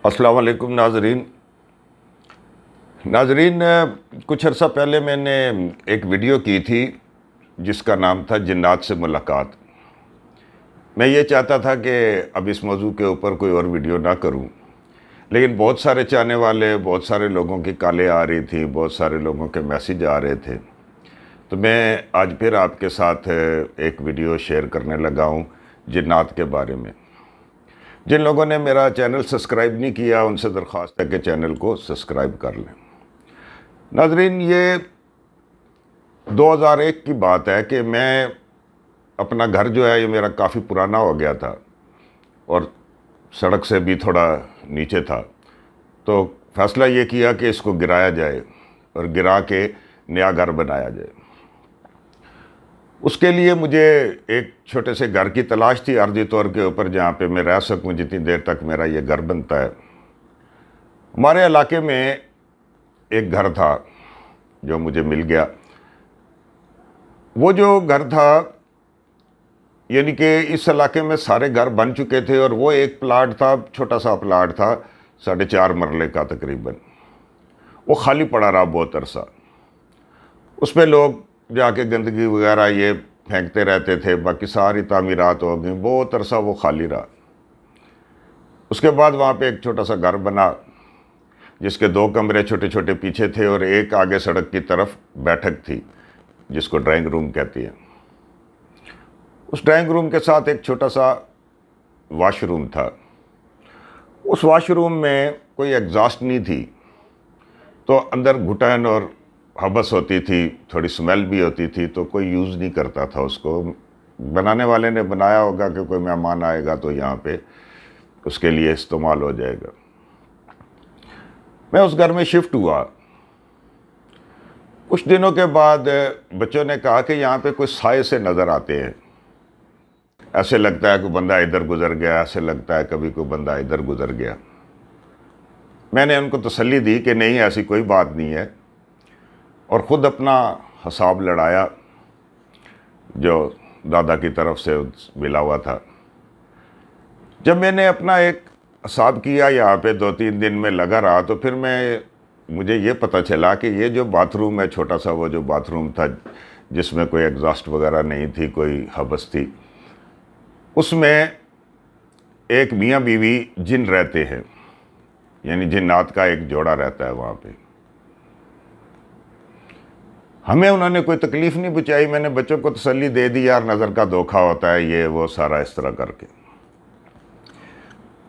अस्सलाम वालेकुम नाजरीन, कुछ अर्सा पहले मैंने एक वीडियो की थी जिसका नाम था जिन्नात से मुलाकात। मैं ये चाहता था कि अब इस मौजू के ऊपर कोई और वीडियो ना करूं, लेकिन बहुत सारे चाहने वाले, बहुत सारे लोगों की कॉलें आ रही थी, बहुत सारे लोगों के मैसेज आ रहे थे। तो मैं आज फिर आपके साथ एक वीडियो शेयर करने लगा हूं जिन्नात के बारे में। जिन लोगों ने मेरा चैनल सब्सक्राइब नहीं किया उनसे दरख्वास्त है कि चैनल को सब्सक्राइब कर लें। नाजरीन, ये 2001 की बात है कि मैं अपना घर जो है ये मेरा काफ़ी पुराना हो गया था और सड़क से भी थोड़ा नीचे था। तो फैसला ये किया कि इसको गिराया जाए और गिरा के नया घर बनाया जाए। उसके लिए मुझे एक छोटे से घर की तलाश थी अर्जी तौर के ऊपर, जहाँ पे मैं रह सकूँ जितनी देर तक मेरा ये घर बनता है। हमारे इलाके में एक घर था जो मुझे मिल गया। वो जो घर था, यानी कि इस इलाके में सारे घर बन चुके थे और वो एक प्लाट था, छोटा सा प्लाट था 4.5 मरले का तकरीबन। वो खाली पड़ा रहा बहुत अरसा। उस पर लोग जाके गंदगी वगैरह ये फेंकते रहते थे, बाकी सारी तामीरात हो गई, बहुत अरसा वो खाली रहा। उसके बाद वहाँ पे एक छोटा सा घर बना जिसके 2 कमरे छोटे छोटे पीछे थे और एक आगे सड़क की तरफ बैठक थी जिसको ड्राइंग रूम कहती है। उस ड्राइंग रूम के साथ एक छोटा सा वाशरूम था। उस वाशरूम में कोई एग्जॉस्ट नहीं थी, तो अंदर घुटन और हबस होती थी, थोड़ी स्मेल भी होती थी, तो कोई यूज़ नहीं करता था उसको। बनाने वाले ने बनाया होगा कि कोई मेहमान आएगा तो यहाँ पे उसके लिए इस्तेमाल हो जाएगा। मैं उस घर में शिफ्ट हुआ। कुछ दिनों के बाद बच्चों ने कहा कि यहाँ पे कुछ साए से नज़र आते हैं, ऐसे लगता है कोई बंदा इधर गुजर गया, ऐसे लगता है कभी कोई बंदा इधर गुजर गया। मैंने उनको तसल्ली दी कि नहीं, ऐसी कोई बात नहीं है, और ख़ुद अपना हिसाब लड़ाया जो दादा की तरफ से मिला हुआ था। जब मैंने अपना एक हिसाब किया यहाँ पे 2-3 दिन में लगा रहा, तो फिर मुझे ये पता चला कि ये जो बाथरूम है छोटा सा, वो जो बाथरूम था जिसमें कोई एग्जॉस्ट वगैरह नहीं थी, कोई हबस थी, उसमें एक मियाँ बीवी जिन रहते हैं, यानी जिन्नात का एक जोड़ा रहता है वहाँ पे। हमें उन्होंने कोई तकलीफ़ नहीं पहुँचाई। मैंने बच्चों को तसल्ली दे दी, यार नज़र का धोखा होता है, ये वो सारा इस तरह करके।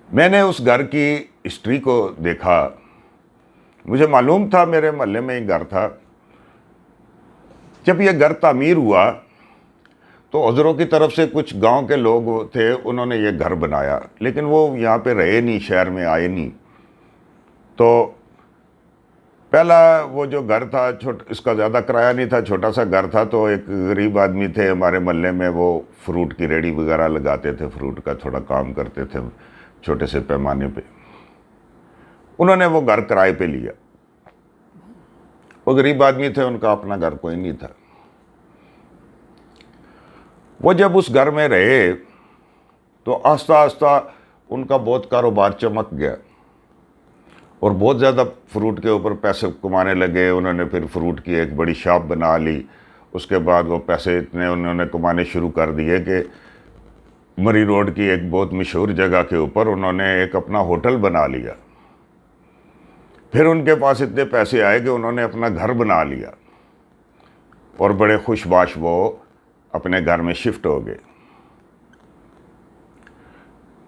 मैंने उस घर की हिस्ट्री को देखा। मुझे मालूम था मेरे मोहल्ले में एक घर था। जब ये घर तामीर हुआ तो हज़रों की तरफ से कुछ गांव के लोग थे, उन्होंने ये घर बनाया, लेकिन वो यहाँ पे रहे नहीं, शहर में आए नहीं। तो पहला वो जो घर था इसका ज़्यादा किराया नहीं था, छोटा सा घर था। तो एक गरीब आदमी थे हमारे मोहल्ले में, वो फ्रूट की रेडी वगैरह लगाते थे, फ्रूट का थोड़ा काम करते थे छोटे से पैमाने पे। उन्होंने वो घर किराए पे लिया। वो गरीब आदमी थे, उनका अपना घर कोई नहीं था। वो जब उस घर में रहे तो आस्ता आस्ता उनका बहुत कारोबार चमक गया और बहुत ज़्यादा फ्रूट के ऊपर पैसे कमाने लगे। उन्होंने फिर फ्रूट की एक बड़ी शॉप बना ली। उसके बाद वो पैसे इतने उन्होंने कमाने शुरू कर दिए कि मरी रोड की एक बहुत मशहूर जगह के ऊपर उन्होंने एक अपना होटल बना लिया। फिर उनके पास इतने पैसे आए कि उन्होंने अपना घर बना लिया और बड़े खुशबाश वो अपने घर में शिफ्ट हो गए।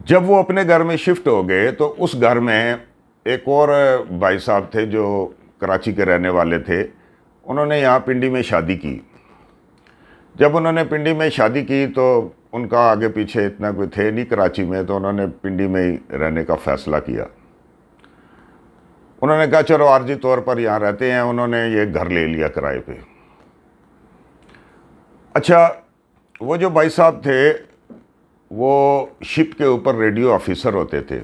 जब वो अपने घर में शिफ्ट हो गए तो उस घर में एक और भाई साहब थे जो कराची के रहने वाले थे। उन्होंने यहाँ पिंडी में शादी की। जब उन्होंने पिंडी में शादी की तो उनका आगे पीछे इतना कोई थे नहीं कराची में, तो उन्होंने पिंडी में ही रहने का फ़ैसला किया। उन्होंने कहा चलो आर्जी तौर पर यहाँ रहते हैं। उन्होंने ये घर ले लिया किराए पे। अच्छा, वो जो भाई साहब थे वो शिप के ऊपर रेडियो ऑफिसर होते थे।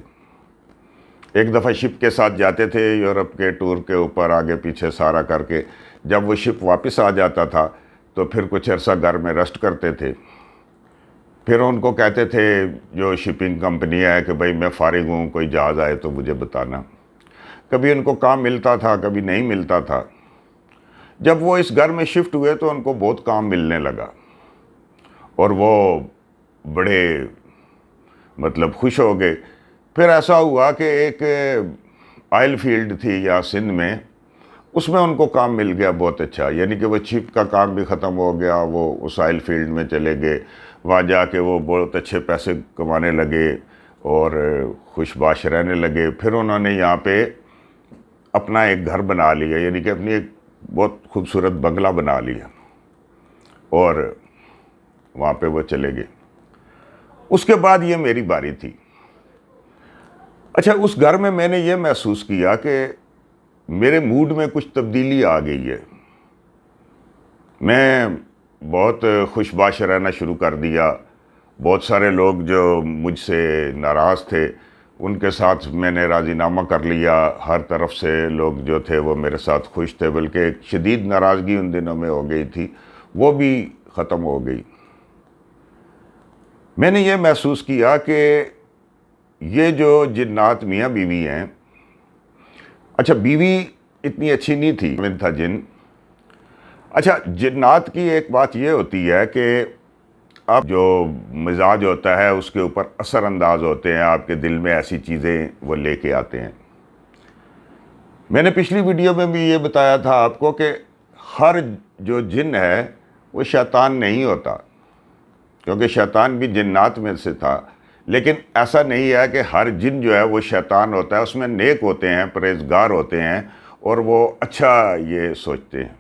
एक दफ़ा शिप के साथ जाते थे यूरोप के टूर के ऊपर, आगे पीछे सारा करके। जब वो शिप वापस आ जाता था तो फिर कुछ अर्सा घर में रेस्ट करते थे। फिर उनको कहते थे जो शिपिंग कंपनी है कि भाई मैं फ़ारिग हूँ, कोई जहाज़ आए तो मुझे बताना। कभी उनको काम मिलता था, कभी नहीं मिलता था। जब वो इस घर में शिफ्ट हुए तो उनको बहुत काम मिलने लगा और वो बड़े मतलब खुश हो गए। फिर ऐसा हुआ कि एक ऑयल फील्ड थी यहाँ सिंध में, उसमें उनको काम मिल गया बहुत अच्छा, यानी कि वो चिप का काम भी ख़त्म हो गया, वो उस ऑयल फील्ड में चले गए। वहाँ जाके वो बहुत अच्छे पैसे कमाने लगे और खुशबाश रहने लगे। फिर उन्होंने यहाँ पे अपना एक घर बना लिया, यानी कि अपनी एक बहुत खूबसूरत बंगला बना लिया और वहाँ पे वो चले गए। उसके बाद ये मेरी बारी थी। अच्छा, उस घर में मैंने ये महसूस किया कि मेरे मूड में कुछ तब्दीली आ गई है। मैं बहुत खुशबाश रहना शुरू कर दिया। बहुत सारे लोग जो मुझसे नाराज़ थे उनके साथ मैंने राज़ीनामा कर लिया। हर तरफ से लोग जो थे वो मेरे साथ खुश थे, बल्कि एक शदीद नाराज़गी उन दिनों में हो गई थी, वो भी ख़त्म हो गई। मैंने ये महसूस किया कि ये जो जिन्नात मियाँ बीवी हैं, अच्छा बीवी इतनी अच्छी नहीं थी, मैं था जिन। अच्छा, जिन्नात की एक बात ये होती है कि अब जो मिजाज होता है उसके ऊपर असर अंदाज होते हैं, आपके दिल में ऐसी चीज़ें वो लेके आते हैं। मैंने पिछली वीडियो में भी ये बताया था आपको कि हर जो जिन है वो शैतान नहीं होता, क्योंकि शैतान भी जिन्नात में से था। लेकिन ऐसा नहीं है कि हर जिन जो है वो शैतान होता है, उसमें नेक होते हैं, परहेजगार होते हैं और वो अच्छा ये सोचते हैं।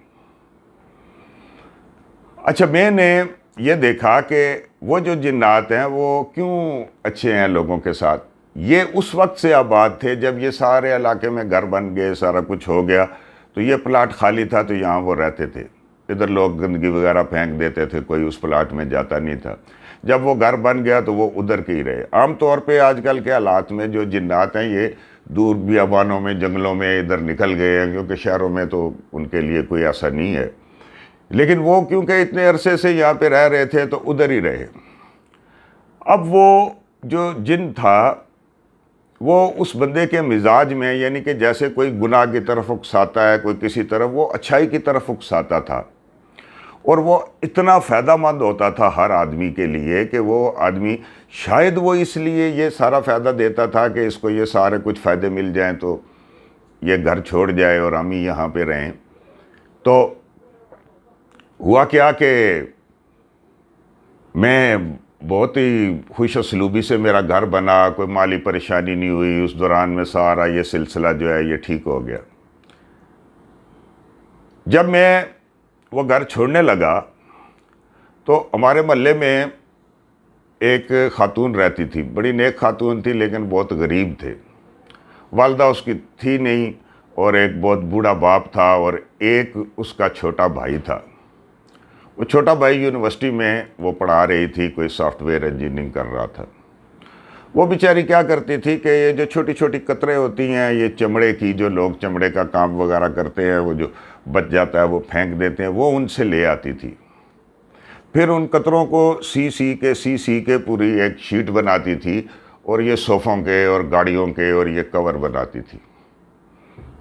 अच्छा, मैंने ये देखा कि वो जो जिन्नात हैं वो क्यों अच्छे हैं लोगों के साथ। ये उस वक्त से आबाद थे जब ये सारे इलाके में घर बन गए, सारा कुछ हो गया, तो ये प्लाट खाली था तो यहाँ वो रहते थे। इधर लोग गंदगी वगैरह फेंक देते थे, कोई उस प्लाट में जाता नहीं था। जब वो घर बन गया तो वो उधर के ही रहे। आम तौर पे आजकल के हालात में जो जिन्नात हैं ये दूर बियाबानों में, जंगलों में इधर निकल गए हैं, क्योंकि शहरों में तो उनके लिए कोई ऐसा नहीं है। लेकिन वो क्योंकि इतने अरसे से यहाँ पे रह रहे थे तो उधर ही रहे। अब वो जो जिन था वो उस बंदे के मिजाज में, यानी कि जैसे कोई गुनाह की तरफ उकसाता है, कोई किसी तरफ, वो अच्छाई की तरफ उकसाता था। और वो इतना फ़ायदामंद होता था हर आदमी के लिए कि वो आदमी शायद वो इसलिए ये सारा फ़ायदा देता था कि इसको ये सारे कुछ फ़ायदे मिल जाएं तो ये घर छोड़ जाए और हम ही यहाँ पे रहें। तो हुआ क्या कि मैं बहुत ही खुश असलूबी से मेरा घर बना, कोई माली परेशानी नहीं हुई। उस दौरान में सारा ये सिलसिला जो है ये ठीक हो गया। जब मैं वो घर छोड़ने लगा तो हमारे मोहल्ले में एक खातून रहती थी, बड़ी नेक खातून थी लेकिन बहुत गरीब थे। वालदा उसकी थी नहीं और एक बहुत बूढ़ा बाप था और एक उसका छोटा भाई था। वो छोटा भाई यूनिवर्सिटी में वो पढ़ा रही थी, कोई सॉफ्टवेयर इंजीनियरिंग कर रहा था। वो बेचारी क्या करती थी कि ये जो छोटी छोटी कतरे होती हैं, ये चमड़े की, जो लोग चमड़े का काम वगैरह करते हैं, वो जो बच जाता है वो फेंक देते हैं, वो उनसे ले आती थी। फिर उन कतरों को सी के पूरी एक शीट बनाती थी और ये सोफ़ों के और गाड़ियों के और ये कवर बनाती थी।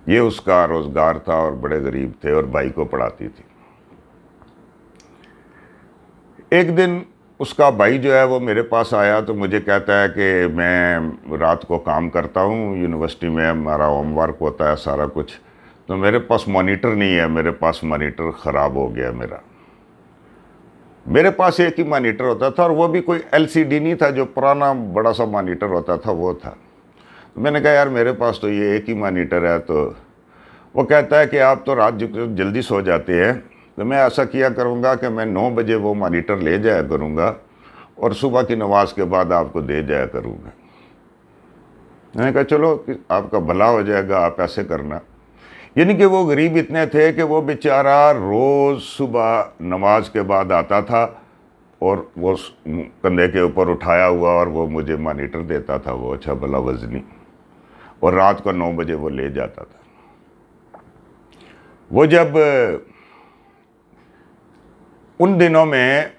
ये उसका रोज़गार था और बड़े गरीब थे और भाई को पढ़ाती थी। एक दिन उसका भाई जो है वो मेरे पास आया तो मुझे कहता है कि मैं रात को काम करता हूँ यूनिवर्सिटी में, हमारा होमवर्क होता है सारा कुछ, तो मेरे पास मॉनिटर नहीं है, मेरे पास मॉनिटर ख़राब हो गया मेरे पास एक ही मॉनिटर होता था और वो भी कोई एलसीडी नहीं था, जो पुराना बड़ा सा मॉनिटर होता था वो था। तो मैंने कहा यार मेरे पास तो ये एक ही मॉनिटर है। तो वो कहता है कि आप तो रात जल्दी सो जाते हैं, तो मैं ऐसा किया करूँगा कि मैं 9 बजे वो मॉनिटर ले जाया करूँगा और सुबह की नमाज के बाद आपको दे जाया करूँगा। मैंने कहा चलो आपका भला हो जाएगा, आप ऐसे करना। यानी कि वो गरीब इतने थे कि वो बेचारा रोज़ सुबह नमाज के बाद आता था और वो कंधे के ऊपर उठाया हुआ और वो मुझे मॉनिटर देता था, वो अच्छा भला वज़नी, और रात को 9 बजे वो ले जाता था। वो जब उन दिनों में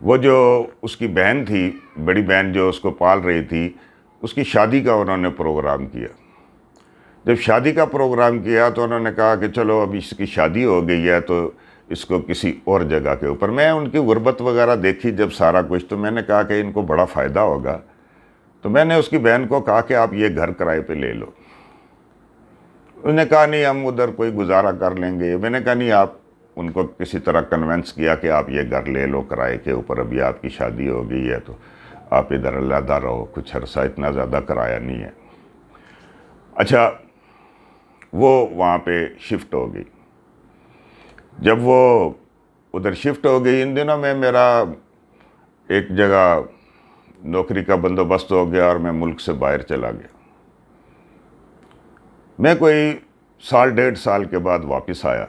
वो जो उसकी बहन थी, बड़ी बहन जो उसको पाल रही थी, उसकी शादी का उन्होंने प्रोग्राम किया। जब शादी का प्रोग्राम किया तो उन्होंने कहा कि चलो अब इसकी शादी हो गई है तो इसको किसी और जगह के ऊपर, मैं उनकी गुर्बत वगैरह देखी जब सारा कुछ, तो मैंने कहा कि इनको बड़ा फ़ायदा होगा। तो मैंने उसकी बहन को कहा कि आप ये घर किराए पे ले लो। उसने कहा नहीं, हम उधर कोई गुजारा कर लेंगे। मैंने कहा नहीं, आप उनको किसी तरह कन्वेंस किया कि आप ये घर ले लो किराए के ऊपर, अभी आपकी शादी हो गई है तो आप इधर अलहदा रहो कुछ अरसा, इतना ज़्यादा किराया नहीं है। अच्छा, वो वहाँ पे शिफ्ट हो गई। जब वो उधर शिफ्ट हो गई, इन दिनों में मेरा एक जगह नौकरी का बंदोबस्त हो गया और मैं मुल्क से बाहर चला गया। मैं कोई साल डेढ़ साल के बाद वापस आया।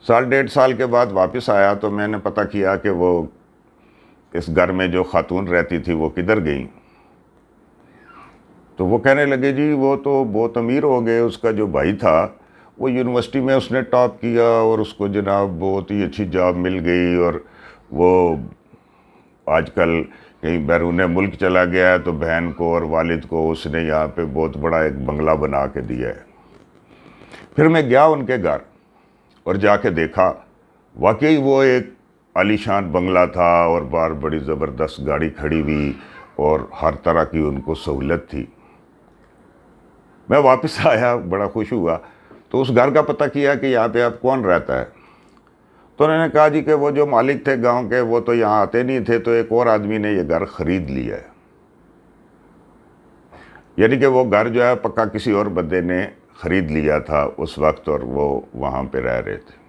साल डेढ़ साल के बाद वापस आया तो मैंने पता किया कि वो इस घर में जो खातून रहती थी वो किधर गई। तो वो कहने लगे जी वो तो बहुत अमीर हो गए, उसका जो भाई था वो यूनिवर्सिटी में उसने टॉप किया और उसको जनाब बहुत ही अच्छी जॉब मिल गई और वो आजकल कहीं बैरून मुल्क चला गया है, तो बहन को और वालिद को उसने यहाँ पे बहुत बड़ा एक बंगला बना के दिया है। फिर मैं गया उनके घर और जाके देखा, वाकई वो एक आलीशान बंगला था और बाहर बड़ी ज़बरदस्त गाड़ी खड़ी हुई और हर तरह की उनको सहूलत थी। मैं वापस आया, बड़ा खुश हुआ, तो उस घर का पता किया कि यहाँ पे अब कौन रहता है। तो उन्होंने कहा जी कि वो जो मालिक थे गांव के वो तो यहाँ आते नहीं थे, तो एक और आदमी ने ये घर ख़रीद लिया है। यानी कि वो घर जो है पक्का किसी और बंदे ने ख़रीद लिया था उस वक्त और वो वहाँ पे रह रहे थे।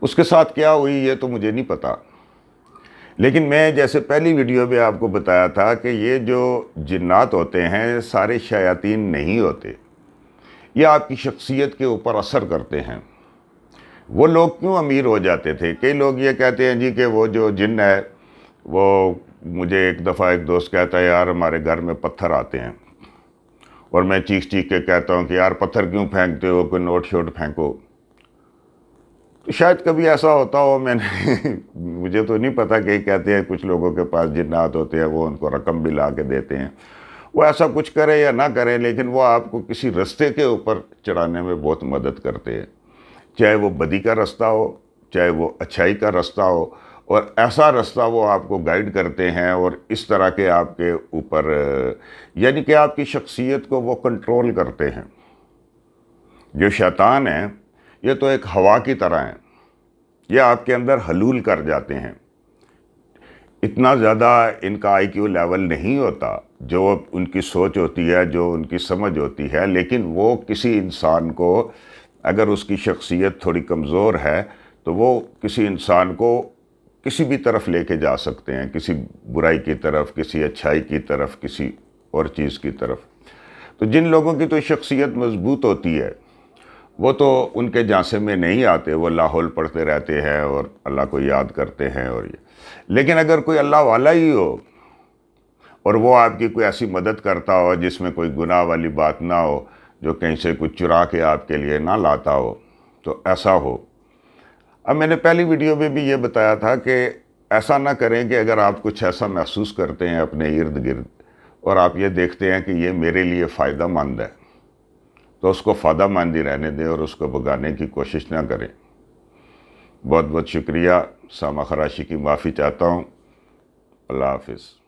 उसके साथ क्या हुई ये तो मुझे नहीं पता, लेकिन मैं जैसे पहली वीडियो में आपको बताया था कि ये जो जिन्नात होते हैं सारे शयातीन नहीं होते, ये आपकी शख्सियत के ऊपर असर करते हैं। वो लोग क्यों अमीर हो जाते थे? कई लोग ये कहते हैं जी कि वो जो जिन्न है, वो मुझे एक दफ़ा एक दोस्त कहता है यार हमारे घर में पत्थर आते हैं, और मैं चीख चीख के कहता हूँ कि यार पत्थर क्यों फेंकते हो, कोई नोट शोट फेंको। तो शायद कभी ऐसा होता हो, मैंने मुझे तो नहीं पता, कि कहते हैं कुछ लोगों के पास जिन्नात होते हैं वो उनको रकम भी ला के देते हैं। वो ऐसा कुछ करे या ना करें, लेकिन वो आपको किसी रास्ते के ऊपर चढ़ाने में बहुत मदद करते हैं, चाहे वो बदी का रास्ता हो चाहे वो अच्छाई का रास्ता हो, और ऐसा रास्ता वो आपको गाइड करते हैं और इस तरह के आपके ऊपर यानी कि आपकी शख्सियत को वो कंट्रोल करते हैं। जो शैतान है ये तो एक हवा की तरह है, ये आपके अंदर हलूल कर जाते हैं। इतना ज़्यादा इनका आईक्यू लेवल नहीं होता, जो उनकी सोच होती है, जो उनकी समझ होती है, लेकिन वो किसी इंसान को अगर उसकी शख्सियत थोड़ी कमज़ोर है तो वो किसी इंसान को किसी भी तरफ लेके जा सकते हैं, किसी बुराई की तरफ, किसी अच्छाई की तरफ, किसी और चीज़ की तरफ। तो जिन लोगों की तो शख्सियत मजबूत होती है वो तो उनके झांसे में नहीं आते, वो लाहौल पढ़ते रहते हैं और अल्लाह को याद करते हैं और ये। लेकिन अगर कोई अल्लाह वाला ही हो और वो आपकी कोई ऐसी मदद करता हो जिसमें कोई गुनाह वाली बात ना हो, जो कहीं से कुछ चुरा के आपके लिए ना लाता हो, तो ऐसा हो। अब मैंने पहली वीडियो में भी ये बताया था कि ऐसा ना करें कि अगर आप कुछ ऐसा महसूस करते हैं अपने इर्द गिर्द और आप ये देखते हैं कि ये मेरे लिए फ़ायदा मंद है, तो उसको फ़ायदामंद ही रहने दें और उसको भगाने की कोशिश ना करें। बहुत बहुत शुक्रिया। सामा खराशी की माफ़ी चाहता हूँ। अल्लाह हाफिज़।